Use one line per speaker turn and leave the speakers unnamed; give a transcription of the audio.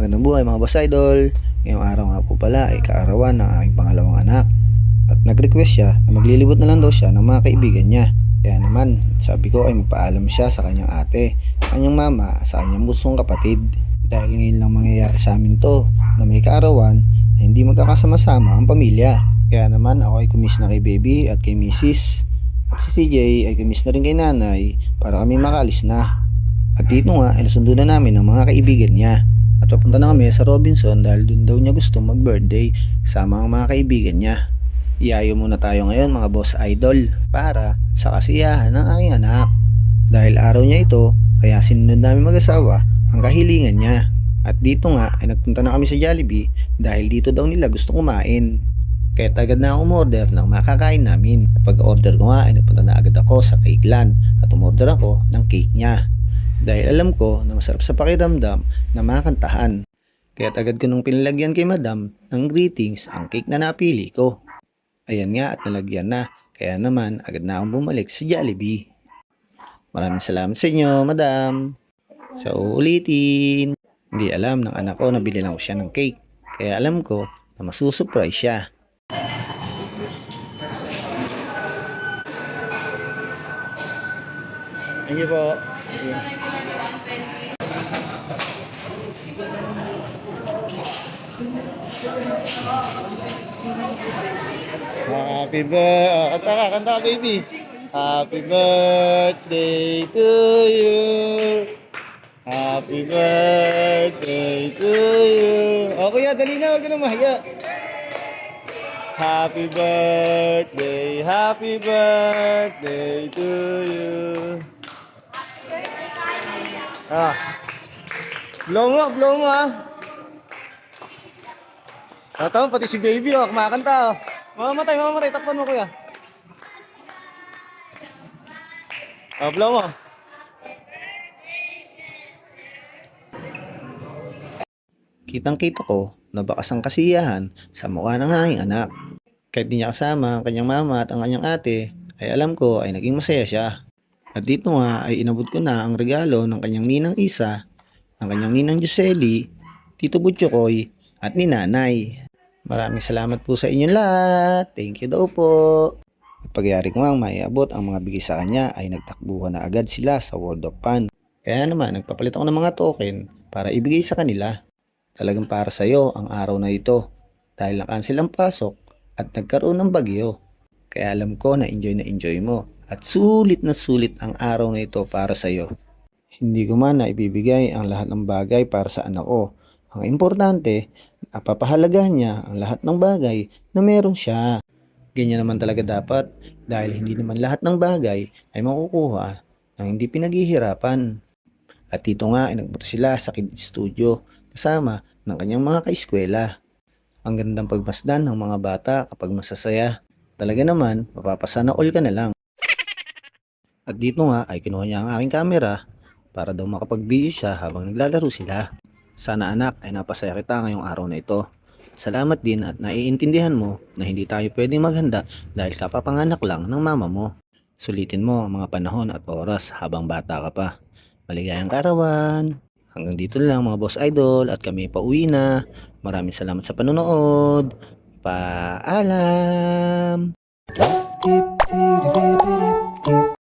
Magandang buhay mga boss idol. Ngayong araw nga po pala ay kaarawan ng aking pangalawang anak. At nag-request siya na maglilibot na lang daw siya ng mga kaibigan niya. Kaya naman sabi ko ay magpaalam siya sa kanyang ate, kanyang mama, sa kanyang bunsong kapatid. Dahil ngayon lang mangyayari sa amin to na may kaarawan na hindi magkakasama-sama ang pamilya. Kaya naman ako ay kumis na kay baby at kay Mrs. At si CJ ay kumis na rin kay nanay para kami makalis na. At dito nga ay nasundo na namin ng mga kaibigan niya. At papunta na kami sa Robinson dahil dun daw niya gusto mag-birthday kasama ang mga kaibigan niya. Iyayo muna tayo ngayon mga boss idol para sa kasiyahan ng aking anak. Dahil araw niya ito kaya sinunod namin mag-asawa ang kahilingan niya. At dito nga ay nagpunta na kami sa Jollibee dahil dito daw nila gusto kumain. Kaya agad na ako umorder ng makakain namin. At pag-order ko nga ay nagpunta na agad ako sa Cake Land at umorder ako ng cake niya. Dahil alam ko na masarap sa pakiramdam na makantahan. Kaya agad ko nung pinalagyan kay madam ng greetings ang cake na napili ko. Ayan nga at nalagyan na. Kaya naman agad na akong bumalik sa Jollibee. Maraming salamat sa inyo madam. Sa uulitin. Hindi alam ng anak ko na binilang ko siya ng cake. Kaya alam ko na masusurprise siya. Thank you po. Happy birthday, kanta ka baby. Happy birthday to you. Happy birthday to you. O kuya, dali na, huwag ka na mahiya. Happy birthday to you. Blow mo ah. Tama, pati si baby oh, kumakanta oh. Mamamatay, takpan mo kuya. Blow mo. Kitang-kita ko na bakas ang kasiyahan sa mukha ng aking anak. Kahit di niya kasama ang kanyang mama at ang kanyang ate, ay alam ko ay naging masaya siya. At dito nga ay inabot ko na ang regalo ng kanyang ninang Isa, ng kanyang ninang Gisely, Tito Butchokoy, at ni Nanay. Maraming salamat po sa inyong lahat. Thank you daw po. At pagyari ko nga maiabot ang mga bigay sa kanya ay nagtakbuhan na agad sila sa World of Fun. Kaya naman nagpapalit ako ng mga token para ibigay sa kanila. Talagang para sa iyo ang araw na ito dahil na-cancel ang pasok at nagkaroon ng bagyo. Kaya alam ko na enjoy mo at sulit na sulit ang araw na ito para sa iyo. Hindi ko man na ibibigay ang lahat ng bagay para sa anak ko. Ang importante, napapahalagahan niya ang lahat ng bagay na meron siya. Ganyan naman talaga dapat dahil hindi naman lahat ng bagay ay makukuha ng hindi pinaghihirapan. At dito nga ay nagpunta sila sa Kids Studio kasama ng kanyang mga kaeskwela. Ang gandang pagmasdan ng mga bata kapag masasaya. Talaga naman, mapapasana all ka na lang. At dito nga ay kinuha niya ang aking camera para daw makapag-video siya habang naglalaro sila. Sana anak ay napasaya kita ngayong araw na ito. Salamat din at naiintindihan mo na hindi tayo pwedeng maghanda dahil kapapanganak lang ng mama mo. Sulitin mo ang mga panahon at oras habang bata ka pa. Maligayang kaarawan. Hanggang dito lang mga boss idol at kami pauwi na. Maraming salamat sa panonood. Paalam!